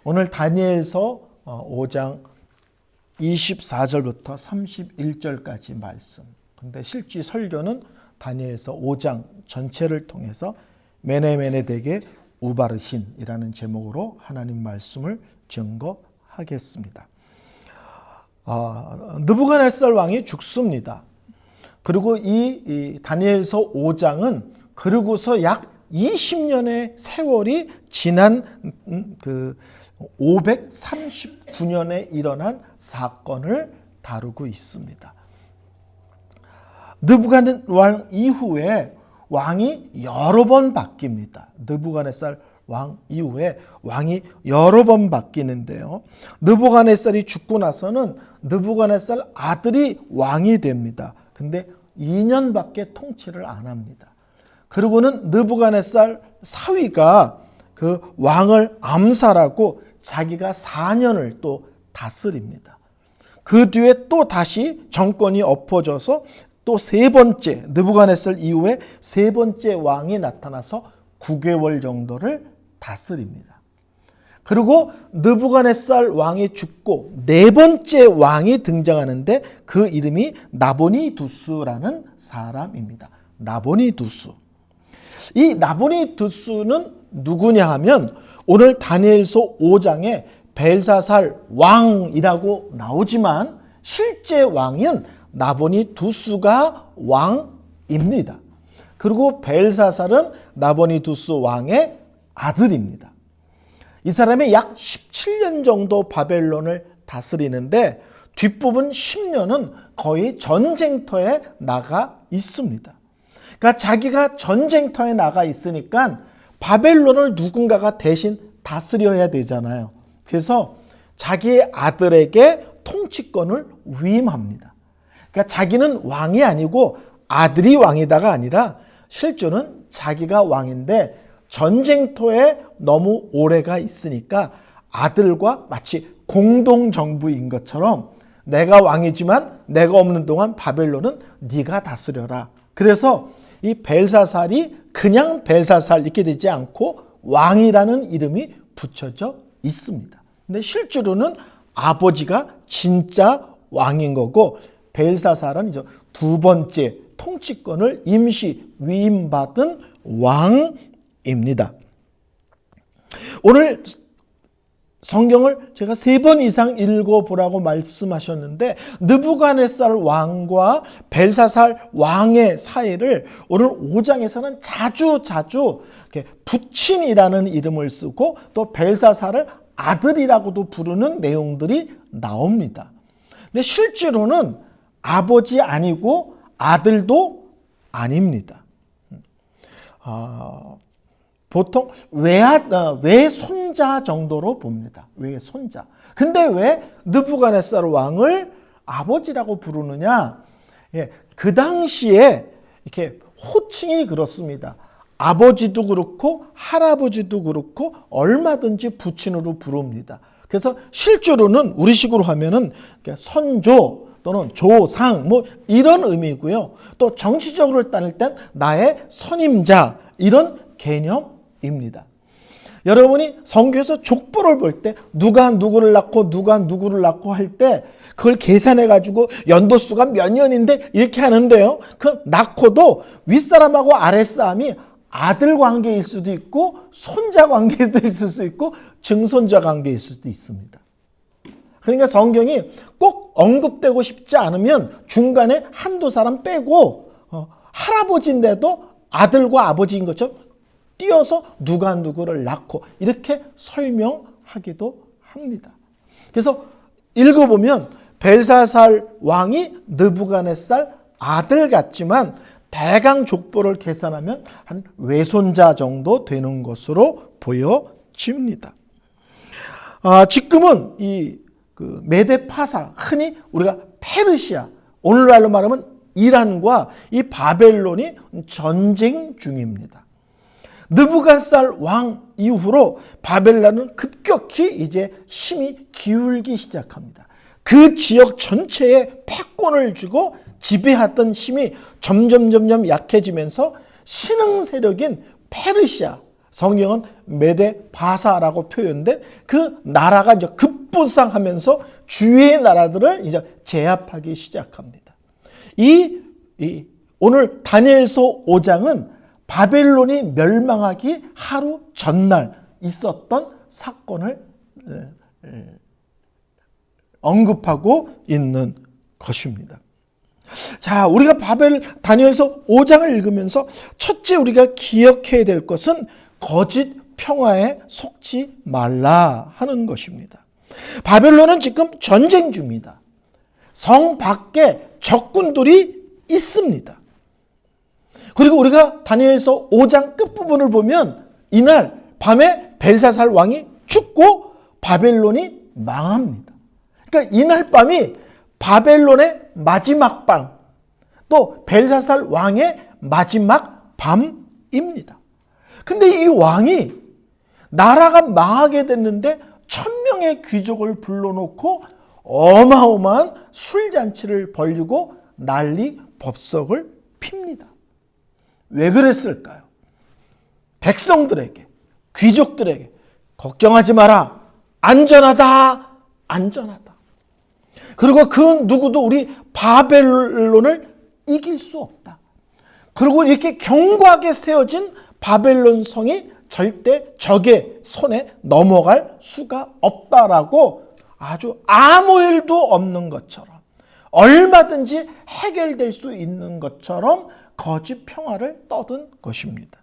오늘 다니엘서 5장 24절부터 31절까지 말씀. 근데 실제 설교는 다니엘서 5장 전체를 통해서 메네메네덱의 우바르신이라는 제목으로 하나님 말씀을 증거하겠습니다. 느부갓네살 왕이 죽습니다. 그리고 이 다니엘서 5장은 그러고서 약 20년의 세월이 지난 그 539년에 일어난 사건을 다루고 있습니다. 느부갓네살 왕 이후에 왕이 여러 번 바뀝니다. 느부갓네살 왕 이후에 왕이 여러 번 바뀌는데요. 느부갓네살이 죽고 나서는 느부갓네살 아들이 왕이 됩니다. 근데 2년밖에 통치를 안 합니다. 그리고는 느부갓네살 사위가 그 왕을 암살하고 자기가 4년을 또 다스립니다. 그 뒤에 또 다시 정권이 엎어져서 또 세 번째, 느부갓네살 이후에 세 번째 왕이 나타나서 9개월 정도를 다스립니다. 그리고 느부갓네살 왕이 죽고 네 번째 왕이 등장하는데 그 이름이 나보니두스라는 사람입니다. 나보니두스. 이 나보니두스는 누구냐 하면 오늘 다니엘서 5장에 벨사살 왕이라고 나오지만 실제 왕은 나보니두스가 왕입니다. 그리고 벨사살은 나보니두스 왕의 아들입니다. 이 사람이 약 17년 정도 바벨론을 다스리는데 뒷부분 10년은 거의 전쟁터에 나가 있습니다. 그러니까 자기가 전쟁터에 나가 있으니까 바벨론을 누군가가 대신 다스려야 되잖아요. 그래서 자기의 아들에게 통치권을 위임합니다. 그러니까 자기는 왕이 아니고 아들이 왕이다가 아니라 실제는 자기가 왕인데 전쟁터에 너무 오래가 있으니까 아들과 마치 공동정부인 것처럼 내가 왕이지만 내가 없는 동안 바벨론은 네가 다스려라. 그래서 이 벨사살이 그냥 벨사살 이렇게 되지 않고 왕이라는 이름이 붙여져 있습니다. 근데 실제로는 아버지가 진짜 왕인 거고 벨사살은 이제 두 번째 통치권을 임시 위임받은 왕입니다. 오늘 성경을 제가 3번 이상 읽어보라고 말씀하셨는데 느부갓네살 왕과 벨사살 왕의 사이를 오늘 5장에서는 자주 부친이라는 이름을 쓰고 또 벨사살을 아들이라고도 부르는 내용들이 나옵니다. 근데 실제로는 아버지 아니고 아들도 아닙니다. 보통 외손자 정도로 봅니다. 외손자. 근데 왜 느부갓네살 왕을 아버지라고 부르느냐? 그 당시에 이렇게 호칭이 그렇습니다. 아버지도 그렇고 할아버지도 그렇고 얼마든지 부친으로 부릅니다. 그래서 실제로는 우리식으로 하면은 선조 또는 조상 뭐 이런 의미고요. 또 정치적으로 따질 땐 나의 선임자 이런 개념입니다. 여러분이 성경에서 족보를 볼 때 누가 누구를 낳고 누가 누구를 낳고 할 때 그걸 계산해 가지고 연도수가 몇 년인데 이렇게 하는데요. 그 낳고도 윗사람하고 아랫사람이 아들 관계일 수도 있고 손자 관계도 있을 수 있고 증손자 관계일 수도 있습니다. 그러니까 성경이 꼭 언급되고 싶지 않으면 중간에 한두 사람 빼고 할아버지인데도 아들과 아버지인 것처럼 띄어서 누가 누구를 낳고 이렇게 설명하기도 합니다. 그래서 읽어보면 벨사살 왕이 느부갓네살 아들 같지만 대강 족보를 계산하면 한 외손자 정도 되는 것으로 보여집니다. 지금은 이 메데파사, 흔히 우리가 페르시아, 오늘날로 말하면 이란과 이 바벨론이 전쟁 중입니다. 느부갓네살 왕 이후로 바벨론은 급격히 이제 힘이 기울기 시작합니다. 그 지역 전체에 패권을 주고 지배하던 힘이 점점 약해지면서 신흥 세력인 페르시아, 성경은 메데 바사라고 표현된 그 나라가 이제 급부상하면서 주위의 나라들을 이제 제압하기 시작합니다. 오늘 다니엘서 5장은 바벨론이 멸망하기 하루 전날 있었던 사건을 언급하고 있는 것입니다. 자, 우리가 다니엘서 5장을 읽으면서 첫째 우리가 기억해야 될 것은 거짓 평화에 속지 말라 하는 것입니다. 바벨론은 지금 전쟁 중입니다. 성 밖에 적군들이 있습니다. 그리고 우리가 다니엘서 5장 끝부분을 보면 이날 밤에 벨사살 왕이 죽고 바벨론이 망합니다. 그러니까 이날 밤이 바벨론의 마지막 밤, 또 벨사살 왕의 마지막 밤입니다. 근데 이 왕이 나라가 망하게 됐는데 1000명의 귀족을 불러놓고 어마어마한 술잔치를 벌이고 난리 법석을 핍니다. 왜 그랬을까요? 백성들에게, 귀족들에게 걱정하지 마라. 안전하다. 안전하다. 그리고 그 누구도 우리 바벨론을 이길 수 없다. 그리고 이렇게 견고하게 세워진 바벨론 성이 절대 적의 손에 넘어갈 수가 없다라고 아주 아무 일도 없는 것처럼, 얼마든지 해결될 수 있는 것처럼 거짓 평화를 떠든 것입니다.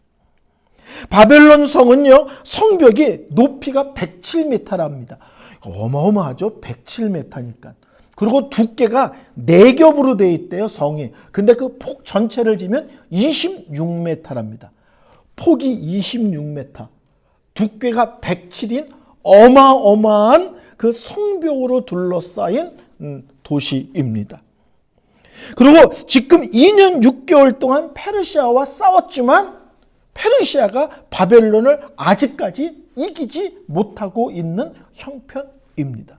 바벨론 성은요, 성벽이 높이가 107m랍니다. 어마어마하죠? 107m니까. 그리고 두께가 4겹으로 되어 있대요, 성이. 근데 그 폭 전체를 지면 26m랍니다. 폭이 26m, 두께가 107인 어마어마한 그 성벽으로 둘러싸인 도시입니다. 그리고 지금 2년 6개월 동안 페르시아와 싸웠지만 페르시아가 바벨론을 아직까지 이기지 못하고 있는 형편입니다.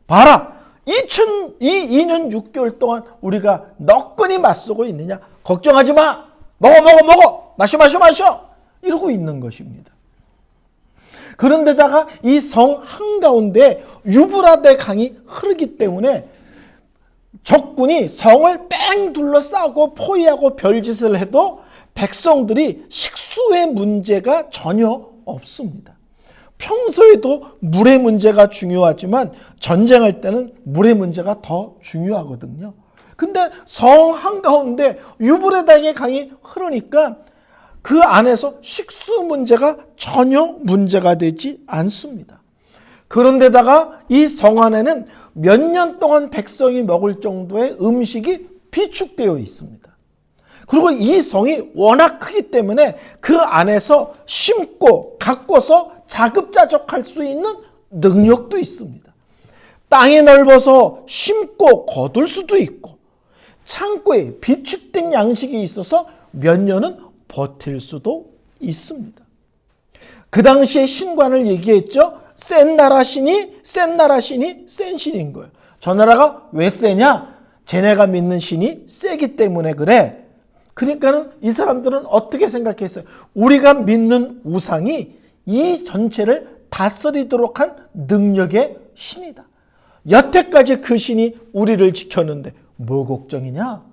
봐라! 2년 6개월 동안 우리가 너끈히 맞서고 있느냐? 걱정하지 마! 먹어! 마셔! 이러고 있는 것입니다. 그런데다가 이 성 한가운데 유브라데 강이 흐르기 때문에 적군이 성을 뺑 둘러싸고 포위하고 별짓을 해도 백성들이 식수의 문제가 전혀 없습니다. 평소에도 물의 문제가 중요하지만 전쟁할 때는 물의 문제가 더 중요하거든요. 근데 성 한가운데 유브라데 강이 흐르니까 그 안에서 식수 문제가 전혀 문제가 되지 않습니다. 그런데다가 이 성 안에는 몇 년 동안 백성이 먹을 정도의 음식이 비축되어 있습니다. 그리고 이 성이 워낙 크기 때문에 그 안에서 심고 가꿔서 자급자족할 수 있는 능력도 있습니다. 땅이 넓어서 심고 거둘 수도 있고 창고에 비축된 양식이 있어서 몇 년은 버틸 수도 있습니다. 그 당시에 신관을 얘기했죠. 센 나라 신이 센 신인 거예요. 저 나라가 왜 세냐? 쟤네가 믿는 신이 세기 때문에 그래. 그러니까는 이 사람들은 어떻게 생각했어요? 우리가 믿는 우상이 이 전체를 다스리도록 한 능력의 신이다. 여태까지 그 신이 우리를 지켰는데 뭐 걱정이냐?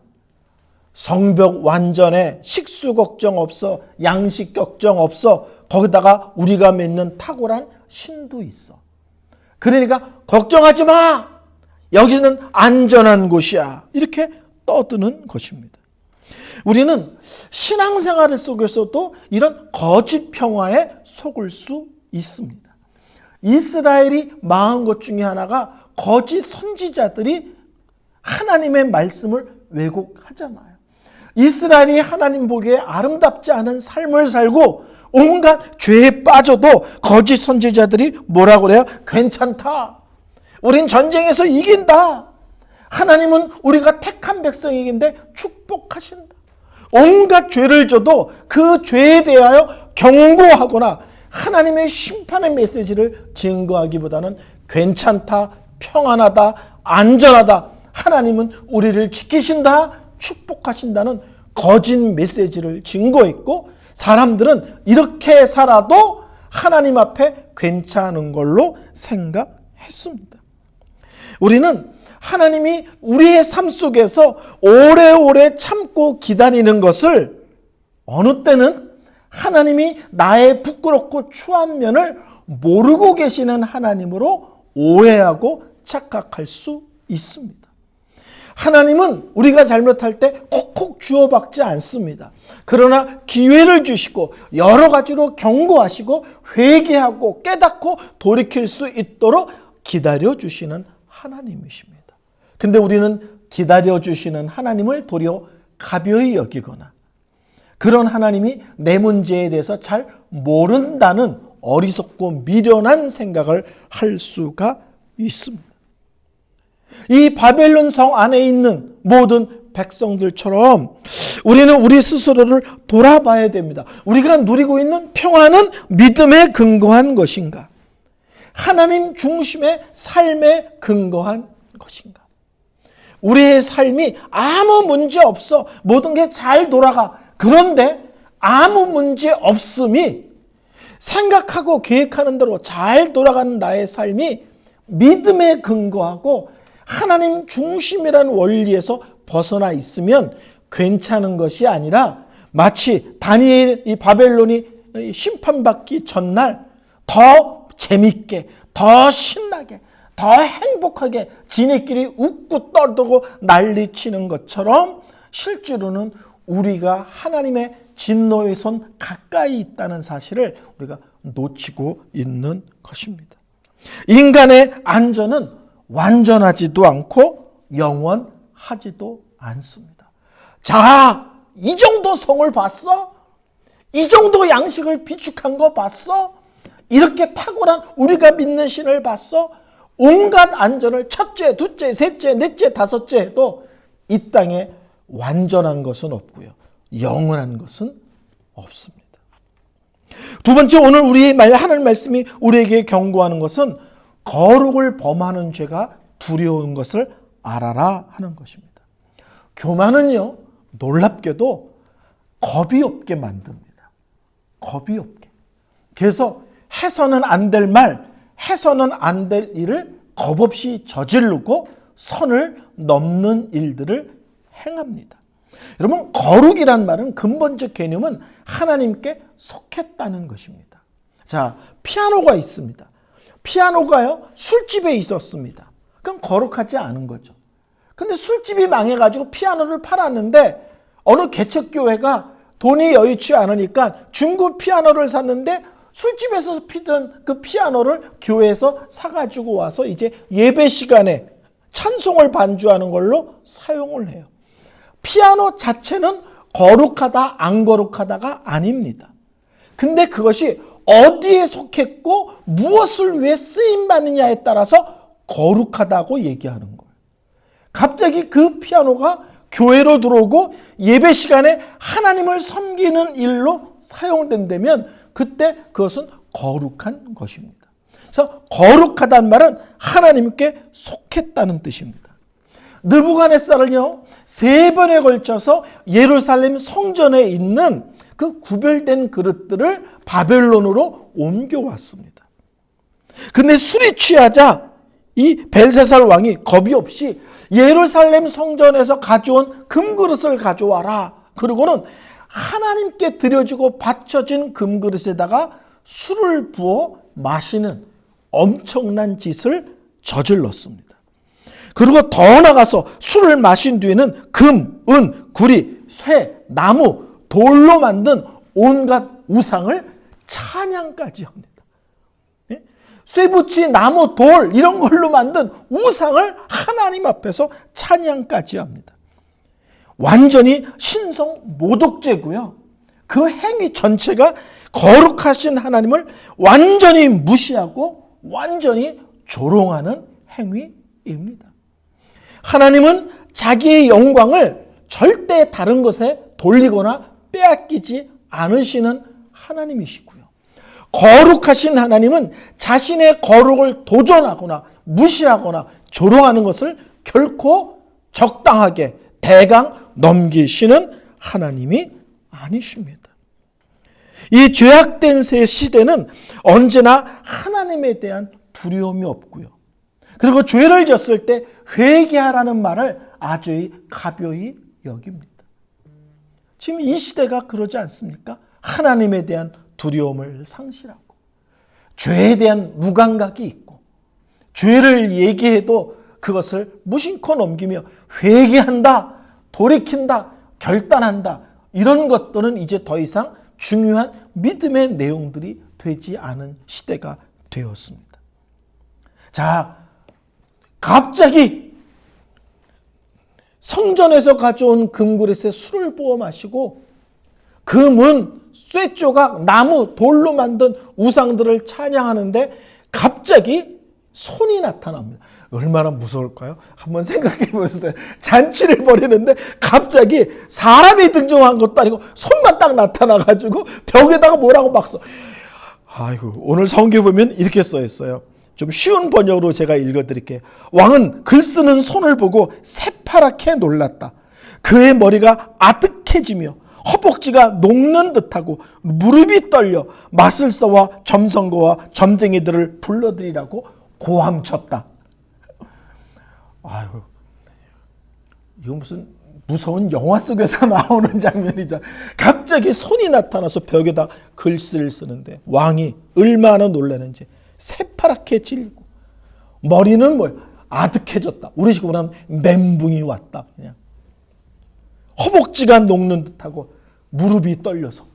성벽 완전해. 식수 걱정 없어. 양식 걱정 없어. 거기다가 우리가 믿는 탁월한 신도 있어. 그러니까 걱정하지 마. 여기는 안전한 곳이야. 이렇게 떠드는 것입니다. 우리는 신앙생활 속에서도 이런 거짓 평화에 속을 수 있습니다. 이스라엘이 망한 것 중에 하나가 거짓 선지자들이 하나님의 말씀을 왜곡하잖아요. 이스라엘이 하나님 보기에 아름답지 않은 삶을 살고 온갖 죄에 빠져도 거짓 선지자들이 뭐라고 그래요? 괜찮다. 우린 전쟁에서 이긴다. 하나님은 우리가 택한 백성이긴데 축복하신다. 온갖 죄를 져도 그 죄에 대하여 경고하거나 하나님의 심판의 메시지를 증거하기보다는 괜찮다, 평안하다, 안전하다, 하나님은 우리를 지키신다, 축복하신다는 거짓 메시지를 증거했고 사람들은 이렇게 살아도 하나님 앞에 괜찮은 걸로 생각했습니다. 우리는 하나님이 우리의 삶 속에서 오래오래 참고 기다리는 것을 어느 때는 하나님이 나의 부끄럽고 추한 면을 모르고 계시는 하나님으로 오해하고 착각할 수 있습니다. 하나님은 우리가 잘못할 때 콕콕 주워박지 않습니다. 그러나 기회를 주시고 여러 가지로 경고하시고 회개하고 깨닫고 돌이킬 수 있도록 기다려주시는 하나님이십니다. 근데 우리는 기다려주시는 하나님을 도리어 가벼이 여기거나 그런 하나님이 내 문제에 대해서 잘 모른다는 어리석고 미련한 생각을 할 수가 있습니다. 이 바벨론 성 안에 있는 모든 백성들처럼 우리는 우리 스스로를 돌아봐야 됩니다. 우리가 누리고 있는 평화는 믿음에 근거한 것인가? 하나님 중심의 삶에 근거한 것인가? 우리의 삶이 아무 문제 없어. 모든 게 잘 돌아가. 그런데 아무 문제 없음이 생각하고 계획하는 대로 잘 돌아가는 나의 삶이 믿음에 근거하고 하나님 중심이라는 원리에서 벗어나 있으면 괜찮은 것이 아니라 마치 다니엘 이 바벨론이 심판받기 전날 더 재밌게, 더 신나게, 더 행복하게 지네끼리 웃고 떠들고 난리치는 것처럼 실제로는 우리가 하나님의 진노의 손 가까이 있다는 사실을 우리가 놓치고 있는 것입니다. 인간의 안전은 완전하지도 않고 영원하지도 않습니다. 자, 이 정도 성을 봤어? 이 정도 양식을 비축한 거 봤어? 이렇게 탁월한 우리가 믿는 신을 봤어? 온갖 안전을 첫째, 둘째, 셋째, 넷째, 다섯째 해도 이 땅에 완전한 것은 없고요. 영원한 것은 없습니다. 두 번째, 오늘 우리의 하나님 말씀이 우리에게 경고하는 것은 거룩을 범하는 죄가 두려운 것을 알아라 하는 것입니다. 교만은요, 놀랍게도 겁이 없게 만듭니다. 겁이 없게. 그래서 해서는 안 될 말, 해서는 안 될 일을 겁없이 저지르고 선을 넘는 일들을 행합니다. 여러분, 거룩이란 말은 근본적 개념은 하나님께 속했다는 것입니다. 자, 피아노가 있습니다. 피아노가요, 술집에 있었습니다. 그럼 거룩하지 않은 거죠. 근데 술집이 망해가지고 피아노를 팔았는데 어느 개척교회가 돈이 여의치 않으니까 중고 피아노를 샀는데 술집에서 피던 그 피아노를 교회에서 사가지고 와서 이제 예배 시간에 찬송을 반주하는 걸로 사용을 해요. 피아노 자체는 거룩하다, 안 거룩하다가 아닙니다. 근데 그것이 어디에 속했고 무엇을 위해 쓰임받느냐에 따라서 거룩하다고 얘기하는 거예요. 갑자기 그 피아노가 교회로 들어오고 예배 시간에 하나님을 섬기는 일로 사용된다면 그때 그것은 거룩한 것입니다. 그래서 거룩하다는 말은 하나님께 속했다는 뜻입니다. 느부갓네살은요, 3번에 걸쳐서 예루살렘 성전에 있는 그 구별된 그릇들을 바벨론으로 옮겨왔습니다. 근데 술이 취하자 이 벨사살 왕이 겁이 없이 예루살렘 성전에서 가져온 금그릇을 가져와라. 그리고는 하나님께 드려지고 바쳐진 금그릇에다가 술을 부어 마시는 엄청난 짓을 저질렀습니다. 그리고 더 나가서 술을 마신 뒤에는 금, 은, 구리, 쇠, 나무, 돌로 만든 온갖 우상을 찬양까지 합니다. 쇠붙이, 나무, 돌 이런 걸로 만든 우상을 하나님 앞에서 찬양까지 합니다. 완전히 신성 모독죄고요. 그 행위 전체가 거룩하신 하나님을 완전히 무시하고 완전히 조롱하는 행위입니다. 하나님은 자기의 영광을 절대 다른 것에 돌리거나 빼앗기지 않으시는 하나님이시고요. 거룩하신 하나님은 자신의 거룩을 도전하거나 무시하거나 조롱하는 것을 결코 적당하게 대강 넘기시는 하나님이 아니십니다. 이 죄악된 새 시대는 언제나 하나님에 대한 두려움이 없고요. 그리고 죄를 졌을 때 회개하라는 말을 아주 가벼이 여깁니다. 지금 이 시대가 그러지 않습니까? 하나님에 대한 두려움을 상실하고 죄에 대한 무감각이 있고 죄를 얘기해도 그것을 무심코 넘기며 회개한다, 돌이킨다, 결단한다, 이런 것들은 이제 더 이상 중요한 믿음의 내용들이 되지 않은 시대가 되었습니다. 자, 갑자기 성전에서 가져온 금그릇에 술을 부어 마시고 그 문, 쇠조각, 나무, 돌로 만든 우상들을 찬양하는데 갑자기 손이 나타납니다. 얼마나 무서울까요? 한번 생각해 보세요. 잔치를 벌이는데 갑자기 사람이 등장한 것도 아니고 손만 딱 나타나가지고 벽에다가 뭐라고 막 써. 아이고, 오늘 성경에 보면 이렇게 써 있어요. 좀 쉬운 번역으로 제가 읽어드릴게요. 왕은 글 쓰는 손을 보고 새파랗게 놀랐다. 그의 머리가 아득해지며 허벅지가 녹는 듯하고 무릎이 떨려 마술사와 점성거와 점쟁이들을 불러들이라고 고함쳤다. 아이고, 이거 무슨 무서운 영화 속에서 나오는 장면이죠. 갑자기 손이 나타나서 벽에다 글씨를 쓰는데 왕이 얼마나 놀라는지 새파랗게 질리고 머리는 뭐예요? 아득해졌다. 우리 식으로 하면 멘붕이 왔다. 그냥 허벅지가 녹는 듯하고 무릎이 떨려서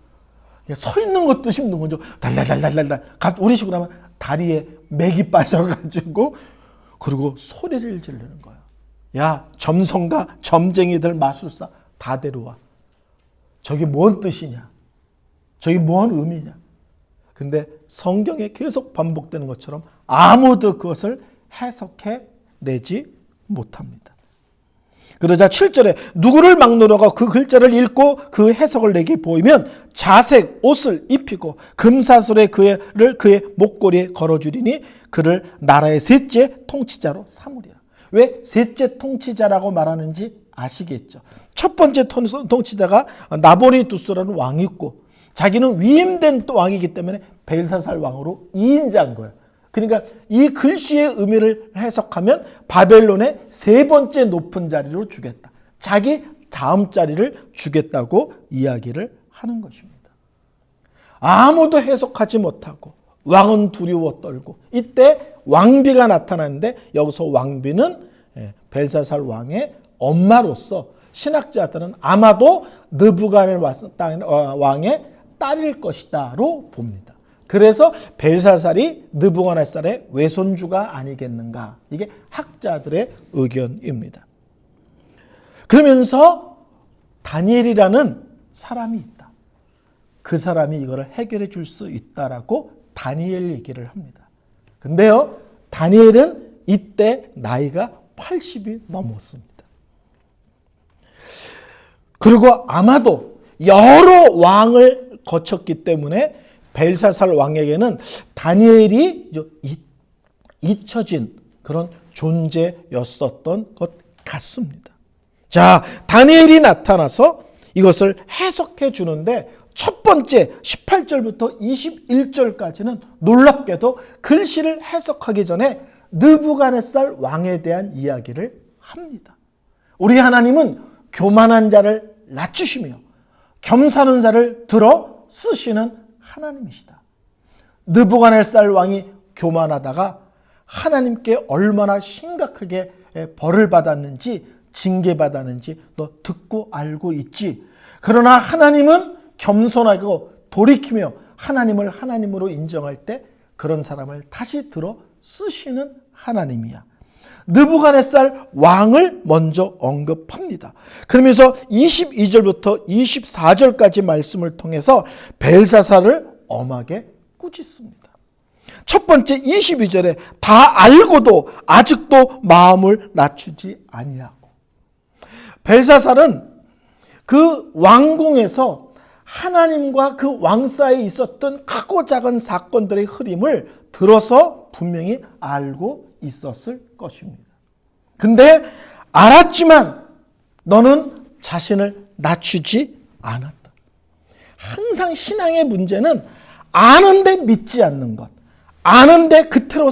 그냥 서 있는 것도 힘든 거죠. 달달달달달. 우리 식으로 하면 다리에 맥이 빠져가지고 그리고 소리를 지르는 거야. 야, 점성가, 점쟁이들, 마술사 다 데려와. 저게 뭔 뜻이냐? 저게 뭔 의미냐? 근데 성경에 계속 반복되는 것처럼 아무도 그것을 해석해 내지 못합니다. 그러자 7절에 누구를 막노려가 그 글자를 읽고 그 해석을 내게 보이면 자색 옷을 입히고 금사슬에 그를 그의 목걸이에 걸어주리니 그를 나라의 셋째 통치자로 삼으리라. 왜 셋째 통치자라고 말하는지 아시겠죠? 첫 번째 통치자가 나보리두스라는 왕이 있고 자기는 위임된 또 왕이기 때문에 벨사살 왕으로 2인자인 거예요. 그러니까 이 글씨의 의미를 해석하면 바벨론의 세 번째 높은 자리로 주겠다. 자기 다음 자리를 주겠다고 이야기를 하는 것입니다. 아무도 해석하지 못하고 왕은 두려워 떨고 이때 왕비가 나타나는데 여기서 왕비는 벨사살 왕의 엄마로서 신학자들은 아마도 느부갓네살 왕의 딸일 것이다로 봅니다. 그래서 벨사살이 느부갓네살의 외손주가 아니겠는가. 이게 학자들의 의견입니다. 그러면서 다니엘이라는 사람이 있다. 그 사람이 이거를 해결해 줄 수 있다라고 다니엘 얘기를 합니다. 근데요, 다니엘은 이때 나이가 80이 넘었습니다. 그리고 아마도 여러 왕을 거쳤기 때문에 벨사살 왕에게는 다니엘이 잊혀진 그런 존재였었던 것 같습니다. 자, 다니엘이 나타나서 이것을 해석해 주는데 첫 번째 18절부터 21절까지는 놀랍게도 글씨를 해석하기 전에 느부갓네살 왕에 대한 이야기를 합니다. 우리 하나님은 교만한 자를 낮추시며 겸사는 자를 들어 쓰시는 하나님이시다. 느부갓네살 왕이 교만하다가 하나님께 얼마나 심각하게 벌을 받았는지 징계받았는지 너 듣고 알고 있지. 그러나 하나님은 겸손하고 돌이키며 하나님을 하나님으로 인정할 때 그런 사람을 다시 들어 쓰시는 하나님이야. 느부갓네살 왕을 먼저 언급합니다. 그러면서 22절부터 24절까지 말씀을 통해서 벨사살을 엄하게 꾸짖습니다. 첫 번째 22절에 다 알고도 아직도 마음을 낮추지 아니하고. 벨사살은 그 왕궁에서 하나님과 그 왕 사이에 있었던 크고 작은 사건들의 흐름을 들어서 분명히 알고 있었을 것입니다. 근데 알았지만 너는 자신을 낮추지 않았다. 항상 신앙의 문제는 아는데 믿지 않는 것, 아는데 그대로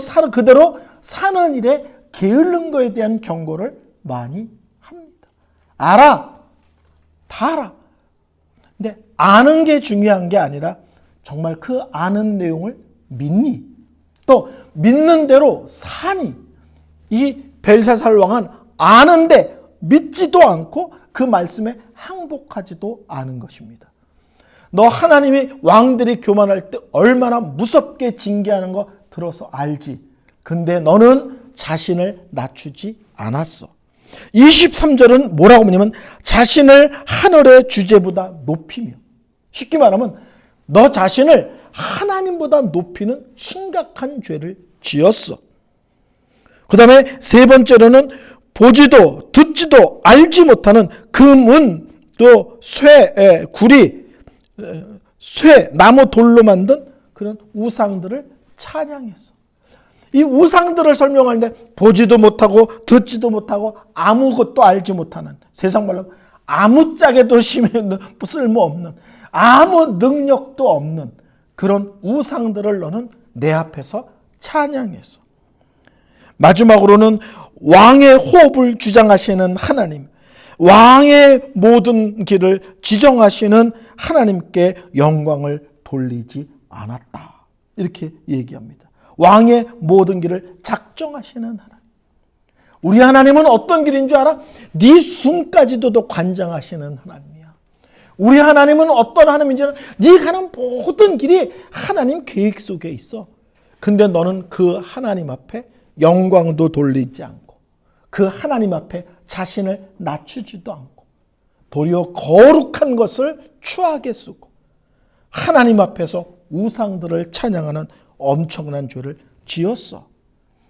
사는 일에 게으른 것에 대한 경고를 많이 합니다. 알아. 다 알아. 근데 아는 게 중요한 게 아니라 정말 그 아는 내용을 믿니? 또 믿는 대로 사니? 이 벨사살 왕은 아는데 믿지도 않고 그 말씀에 항복하지도 않은 것입니다. 너 하나님이 왕들이 교만할 때 얼마나 무섭게 징계하는 거 들어서 알지. 근데 너는 자신을 낮추지 않았어. 23절은 뭐라고 하냐면 자신을 하늘의 주제보다 높이며, 쉽게 말하면 너 자신을 하나님보다 높이는 심각한 죄를 지었어. 그 다음에 세 번째로는 보지도 듣지도 알지 못하는 금은 또 쇠, 구리, 쇠, 나무 돌로 만든 그런 우상들을 찬양했어. 이 우상들을 설명하는데 보지도 못하고 듣지도 못하고 아무것도 알지 못하는, 세상 말로 아무짝에도 쓸모없는, 아무 능력도 없는 그런 우상들을 너는 내 앞에서 찬양했어. 마지막으로는 왕의 호흡을 주장하시는 하나님, 왕의 모든 길을 지정하시는 하나님께 영광을 돌리지 않았다. 이렇게 얘기합니다. 왕의 모든 길을 작정하시는 하나님. 우리 하나님은 어떤 길인 줄 알아? 네 숨까지도 관장하시는 하나님이야. 우리 하나님은 어떤 하나님인지는 네 가는 모든 길이 하나님 계획 속에 있어. 근데 너는 그 하나님 앞에 영광도 돌리지 않고 그 하나님 앞에 자신을 낮추지도 않고 도리어 거룩한 것을 추하게 쓰고 하나님 앞에서 우상들을 찬양하는 엄청난 죄를 지었어.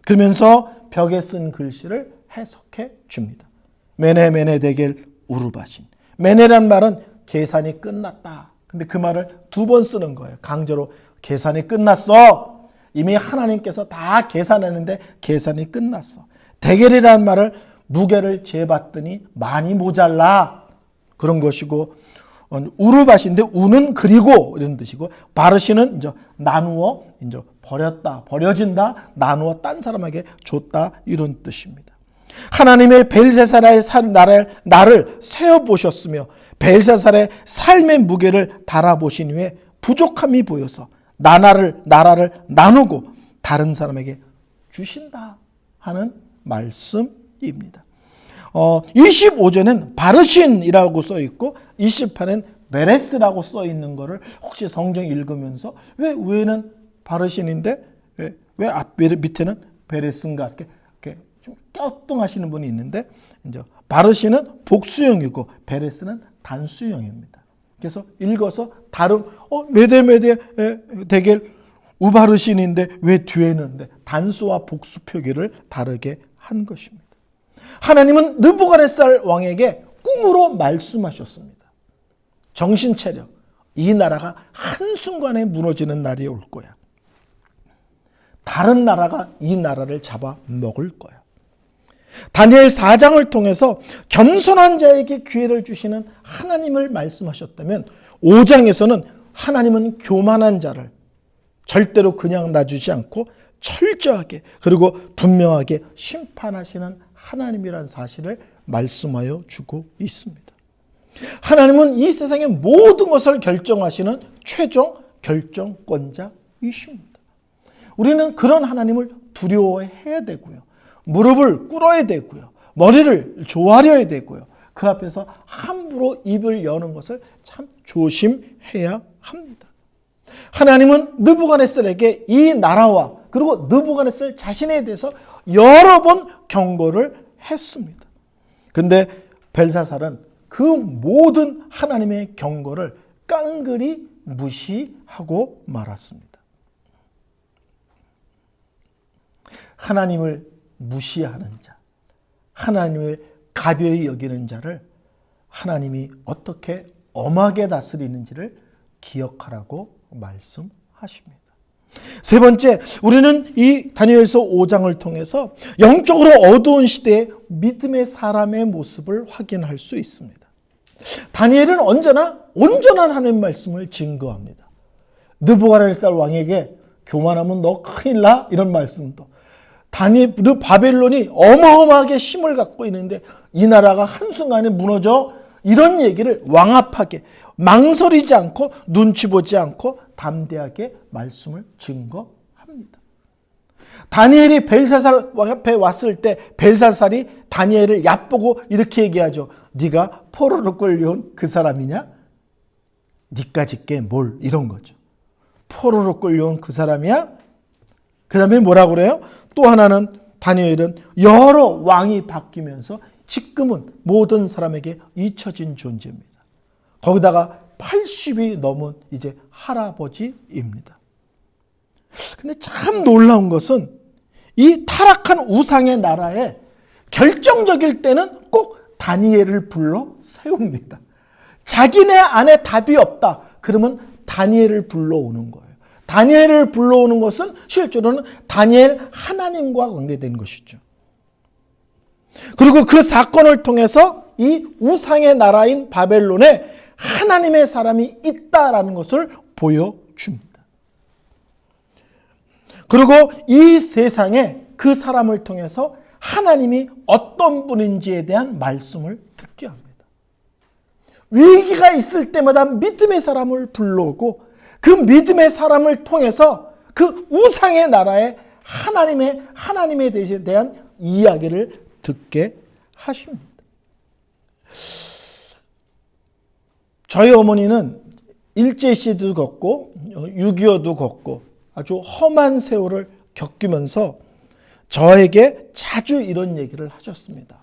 그러면서 벽에 쓴 글씨를 해석해 줍니다. 메네 메네 데겔 우르바신. 메네란 말은 계산이 끝났다. 근데 그 말을 두 번 쓰는 거예요. 강제로 계산이 끝났어. 이미 하나님께서 다 계산했는데 계산이 끝났어. 데겔이라는 말을 무게를 재봤더니 많이 모자라. 그런 것이고 우르바신인데 우는 그리고 이런 뜻이고 바르시는 이제 나누어 이제 버렸다, 버려진다, 나누어 딴 사람에게 줬다 이런 뜻입니다. 하나님의 벨사살의 나를 세어 보셨으며 벨사살의 삶의 무게를 달아보신 후에 부족함이 보여서 나라를 나누고 다른 사람에게 주신다 하는 말씀입니다. 25절에는 바르신이라고 써 있고 28엔 베레스라고 써 있는 거를 혹시 성경 읽으면서 왜 위에는 바르신인데 왜 앞 밑에는 베레스인가 이렇게 좀 껴뚱하시는 분이 있는데 이제 바르신은 복수형이고 베레스는 단수형입니다. 그래서 읽어서 다른 메데메데 데겔 우바르신인데 왜 뒤에는 단수와 복수 표기를 다르게 한 것입니다. 하나님은 느부갓네살 왕에게 꿈으로 말씀하셨습니다. 정신 차려. 이 나라가 한순간에 무너지는 날이 올 거야. 다른 나라가 이 나라를 잡아먹을 거야. 다니엘 4장을 통해서 겸손한 자에게 기회를 주시는 하나님을 말씀하셨다면 5장에서는 하나님은 교만한 자를 절대로 그냥 놔주지 않고 철저하게 그리고 분명하게 심판하시는 하나님이라는 사실을 말씀하여 주고 있습니다. 하나님은 이 세상의 모든 것을 결정하시는 최종 결정권자이십니다. 우리는 그런 하나님을 두려워해야 되고요. 무릎을 꿇어야 되고요. 머리를 조아려야 되고요. 그 앞에서 함부로 입을 여는 것을 참 조심해야 합니다. 하나님은 느부갓네살에게 이 나라와 그리고 느부갓네살 자신에 대해서 여러 번 경고를 했습니다. 근데 벨사살은 그 모든 하나님의 경고를 깡그리 무시하고 말았습니다. 하나님을 무시하는 자, 하나님을 가벼이 여기는 자를 하나님이 어떻게 엄하게 다스리는지를 기억하라고 말씀하십니다. 세 번째, 우리는 이 다니엘서 5장을 통해서 영적으로 어두운 시대의 믿음의 사람의 모습을 확인할 수 있습니다. 다니엘은 언제나 온전한 하나님 말씀을 증거합니다. 느부갓네살 왕에게 교만하면 너 큰일 나 이런 말씀도, 바벨론이 어마어마하게 힘을 갖고 있는데 이 나라가 한순간에 무너져, 이런 얘기를 왕합하게 망설이지 않고 눈치 보지 않고 담대하게 말씀을 증거합니다. 다니엘이 벨사살 앞에 왔을 때 벨사살이 다니엘을 얕보고 이렇게 얘기하죠. 네가 포로로 끌려온 그 사람이냐? 니까짓 게 뭘, 이런 거죠. 포로로 끌려온 그 사람이야? 그 다음에 뭐라고 그래요? 또 하나는 다니엘은 여러 왕이 바뀌면서 지금은 모든 사람에게 잊혀진 존재입니다. 거기다가 80이 넘은 이제 할아버지입니다. 근데 참 놀라운 것은 이 타락한 우상의 나라에 결정적일 때는 꼭 다니엘을 불러 세웁니다. 자기네 안에 답이 없다. 그러면 다니엘을 불러오는 거예요. 다니엘을 불러오는 것은 실제로는 다니엘 하나님과 관계된 것이죠. 그리고 그 사건을 통해서 이 우상의 나라인 바벨론에 하나님의 사람이 있다라는 것을 보여줍니다. 그리고 이 세상에 그 사람을 통해서 하나님이 어떤 분인지에 대한 말씀을 듣게 합니다. 위기가 있을 때마다 믿음의 사람을 불러오고 그 믿음의 사람을 통해서 그 우상의 나라에 하나님에 대한 이야기를 듣게 하십니다. 저희 어머니는 일제시대도 겪고 6.25도 겪고 아주 험한 세월을 겪으면서 저에게 자주 이런 얘기를 하셨습니다.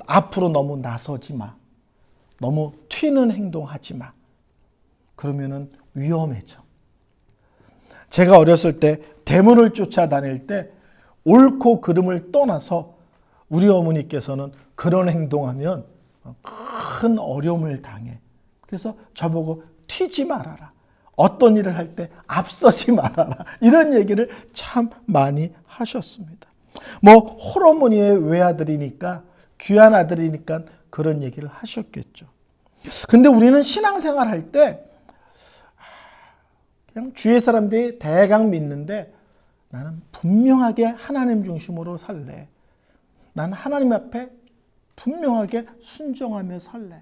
앞으로 너무 나서지 마. 너무 튀는 행동하지 마. 그러면은 위험해져. 제가 어렸을 때 대문을 쫓아다닐 때 옳고 그름을 떠나서 우리 어머니께서는 그런 행동하면 큰 어려움을 당해. 그래서 저보고 튀지 말아라. 어떤 일을 할 때 앞서지 말아라. 이런 얘기를 참 많이 하셨습니다. 홀어머니의 외아들이니까, 귀한 아들이니까 그런 얘기를 하셨겠죠. 근데 우리는 신앙생활 할 때 그냥 주위 사람들이 대강 믿는데 나는 분명하게 하나님 중심으로 살래. 나는 하나님 앞에 분명하게 순종하며 살래.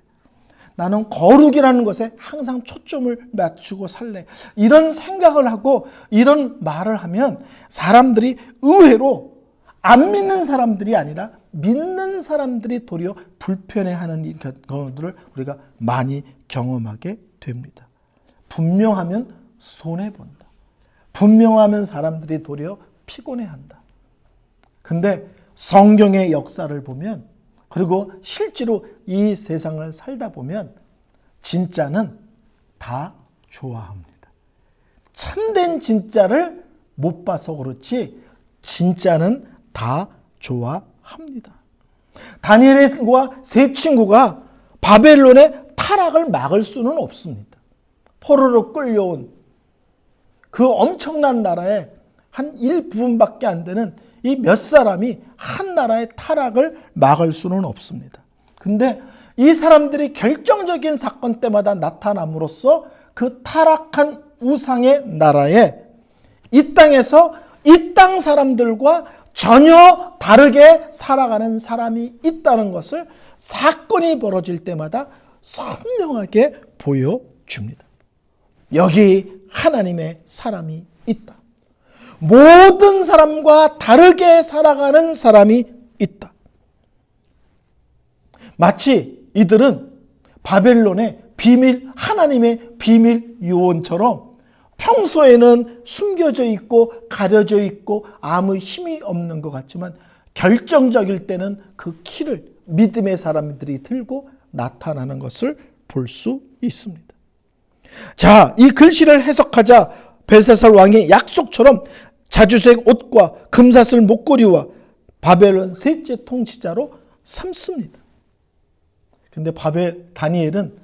나는 거룩이라는 것에 항상 초점을 맞추고 살래. 이런 생각을 하고 이런 말을 하면 사람들이 의외로 안 믿는 사람들이 아니라 믿는 사람들이 도리어 불편해하는 경우들을 우리가 많이 경험하게 됩니다. 분명하면 손해본다. 분명하면 사람들이 도리어 피곤해한다. 근데 성경의 역사를 보면, 그리고 실제로 이 세상을 살다 보면 진짜는 다 좋아합니다. 참된 진짜를 못 봐서 그렇지 진짜는 다 좋아합니다. 다니엘과 세 친구가 바벨론의 타락을 막을 수는 없습니다. 포로로 끌려온 그 엄청난 나라에 한 일부분밖에 안 되는 이 몇 사람이 한 나라의 타락을 막을 수는 없습니다. 근데 이 사람들이 결정적인 사건 때마다 나타남으로써 그 타락한 우상의 나라에 이 땅에서 이 땅 사람들과 전혀 다르게 살아가는 사람이 있다는 것을 사건이 벌어질 때마다 선명하게 보여줍니다. 여기 하나님의 사람이 있다. 모든 사람과 다르게 살아가는 사람이 있다. 마치 이들은 바벨론의 하나님의 비밀 요원처럼 평소에는 숨겨져 있고 가려져 있고 아무 힘이 없는 것 같지만 결정적일 때는 그 키를 믿음의 사람들이 들고 나타나는 것을 볼 수 있습니다. 자, 이 글씨를 해석하자 벨사살 왕의 약속처럼 자주색 옷과 금사슬 목걸이와 바벨론 셋째 통치자로 삼습니다. 근데 다니엘은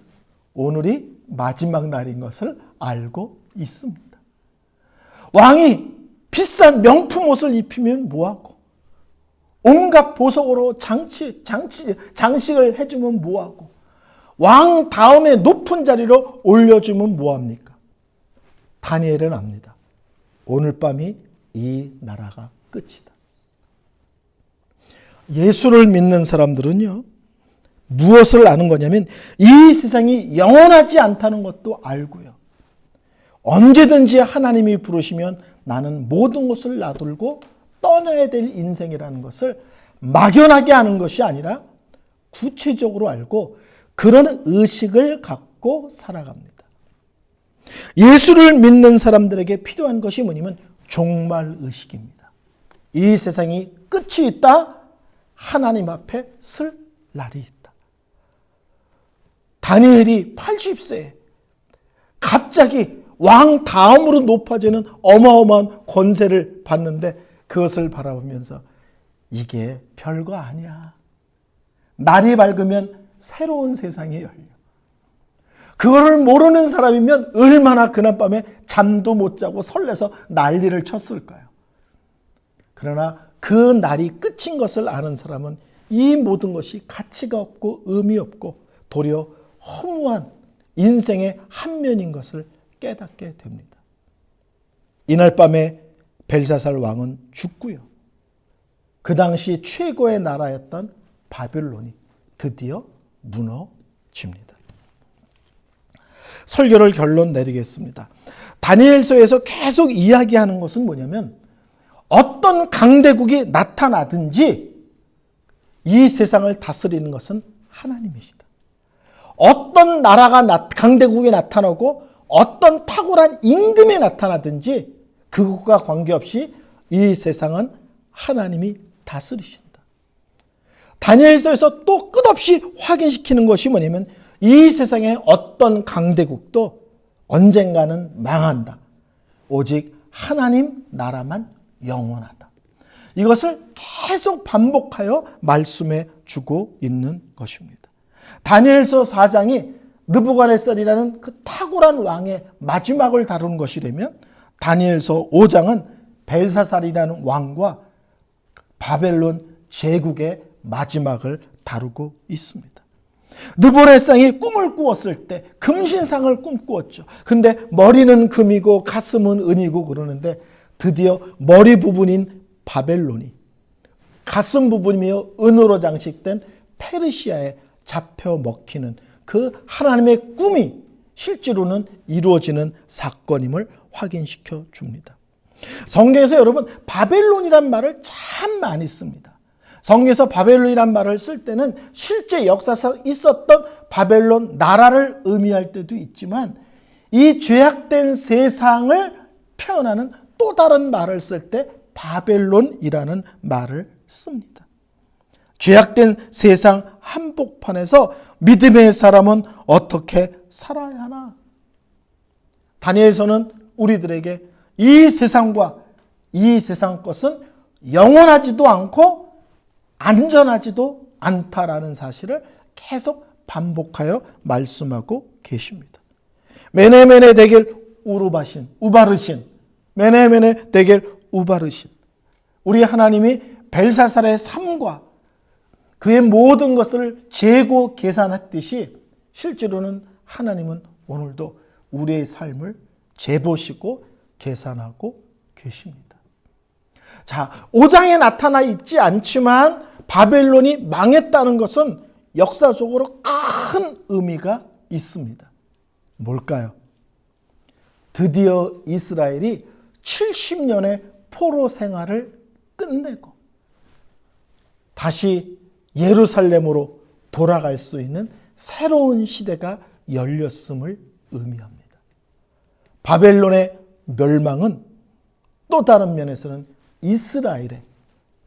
오늘이 마지막 날인 것을 알고 있습니다. 왕이 비싼 명품 옷을 입히면 뭐하고, 온갖 보석으로 장식을 해주면 뭐하고, 왕 다음에 높은 자리로 올려주면 뭐합니까? 다니엘은 압니다. 오늘 밤이 이 나라가 끝이다. 예수를 믿는 사람들은요, 무엇을 아는 거냐면 이 세상이 영원하지 않다는 것도 알고요. 언제든지 하나님이 부르시면 나는 모든 것을 놔두고 떠나야 될 인생이라는 것을 막연하게 아는 것이 아니라 구체적으로 알고 그런 의식을 갖고 살아갑니다. 예수를 믿는 사람들에게 필요한 것이 뭐냐면 종말 의식입니다. 이 세상이 끝이 있다. 하나님 앞에 설 날이 있다. 다니엘이 80세에 갑자기 왕 다음으로 높아지는 어마어마한 권세를 받는데 그것을 바라보면서 이게 별거 아니야. 날이 밝으면 새로운 세상이 열려. 그거를 모르는 사람이면 얼마나 그날 밤에 잠도 못 자고 설레서 난리를 쳤을까요? 그러나 그 날이 끝인 것을 아는 사람은 이 모든 것이 가치가 없고 의미 없고 도리어 허무한 인생의 한 면인 것을 깨닫게 됩니다. 이날 밤에 벨사살 왕은 죽고요. 그 당시 최고의 나라였던 바벨론이 드디어 무너집니다. 설교를 결론 내리겠습니다. 다니엘서에서 계속 이야기하는 것은 뭐냐면 어떤 강대국이 나타나든지 이 세상을 다스리는 것은 하나님이시다. 어떤 나라가 강대국이 나타나고 어떤 탁월한 임금이 나타나든지 그것과 관계없이 이 세상은 하나님이 다스리신다. 다니엘서에서 또 끝없이 확인시키는 것이 뭐냐면 이 세상의 어떤 강대국도 언젠가는 망한다. 오직 하나님 나라만 영원하다. 이것을 계속 반복하여 말씀해 주고 있는 것입니다. 다니엘서 4장이 느부갓네살이라는 그 탁월한 왕의 마지막을 다루는 것이라면 다니엘서 5장은 벨사살이라는 왕과 바벨론 제국의 마지막을 다루고 있습니다. 느부갓네살이 꿈을 꾸었을 때 금신상을 꿈꾸었죠. 근데 머리는 금이고 가슴은 은이고 그러는데 드디어 머리 부분인 바벨론이 가슴 부분이며 은으로 장식된 페르시아에 잡혀 먹히는 그 하나님의 꿈이 실제로는 이루어지는 사건임을 확인시켜 줍니다. 성경에서 여러분 바벨론이란 말을 참 많이 씁니다. 성경에서 바벨론이란 말을 쓸 때는 실제 역사상 있었던 바벨론 나라를 의미할 때도 있지만 이 죄악된 세상을 표현하는 또 다른 말을 쓸 때 바벨론이라는 말을 씁니다. 죄악된 세상 한복판에서 믿음의 사람은 어떻게 살아야 하나? 다니엘서는 우리들에게 이 세상과 이 세상 것은 영원하지도 않고 안전하지도 않다라는 사실을 계속 반복하여 말씀하고 계십니다. 메네메네 데겔 우바르신 메네메네 데겔 우바르신 우리 하나님이 벨사살의 삶과 그의 모든 것을 재고 계산했듯이 실제로는 하나님은 오늘도 우리의 삶을 재보시고 계산하고 계십니다. 자, 5장에 나타나 있지 않지만 바벨론이 망했다는 것은 역사적으로 큰 의미가 있습니다. 뭘까요? 드디어 이스라엘이 70년의 포로 생활을 끝내고 다시 예루살렘으로 돌아갈 수 있는 새로운 시대가 열렸음을 의미합니다. 바벨론의 멸망은 또 다른 면에서는 이스라엘의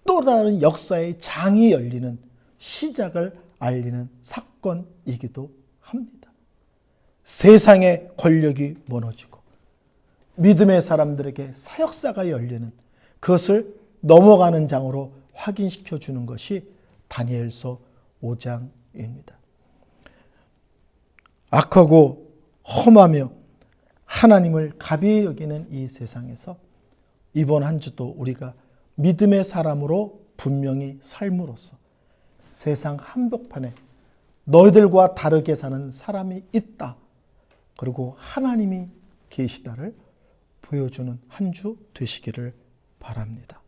또 다른 역사의 장이 열리는 시작을 알리는 사건이기도 합니다. 세상의 권력이 무너지고 믿음의 사람들에게 사역사가 열리는 그것을 넘어가는 장으로 확인시켜 주는 것이 다니엘서 5장입니다. 악하고 험하며 하나님을 가비히 여기는 이 세상에서 이번 한 주도 우리가 믿음의 사람으로 분명히 삶으로써 세상 한복판에 너희들과 다르게 사는 사람이 있다. 그리고 하나님이 계시다를 보여주는 한 주 되시기를 바랍니다.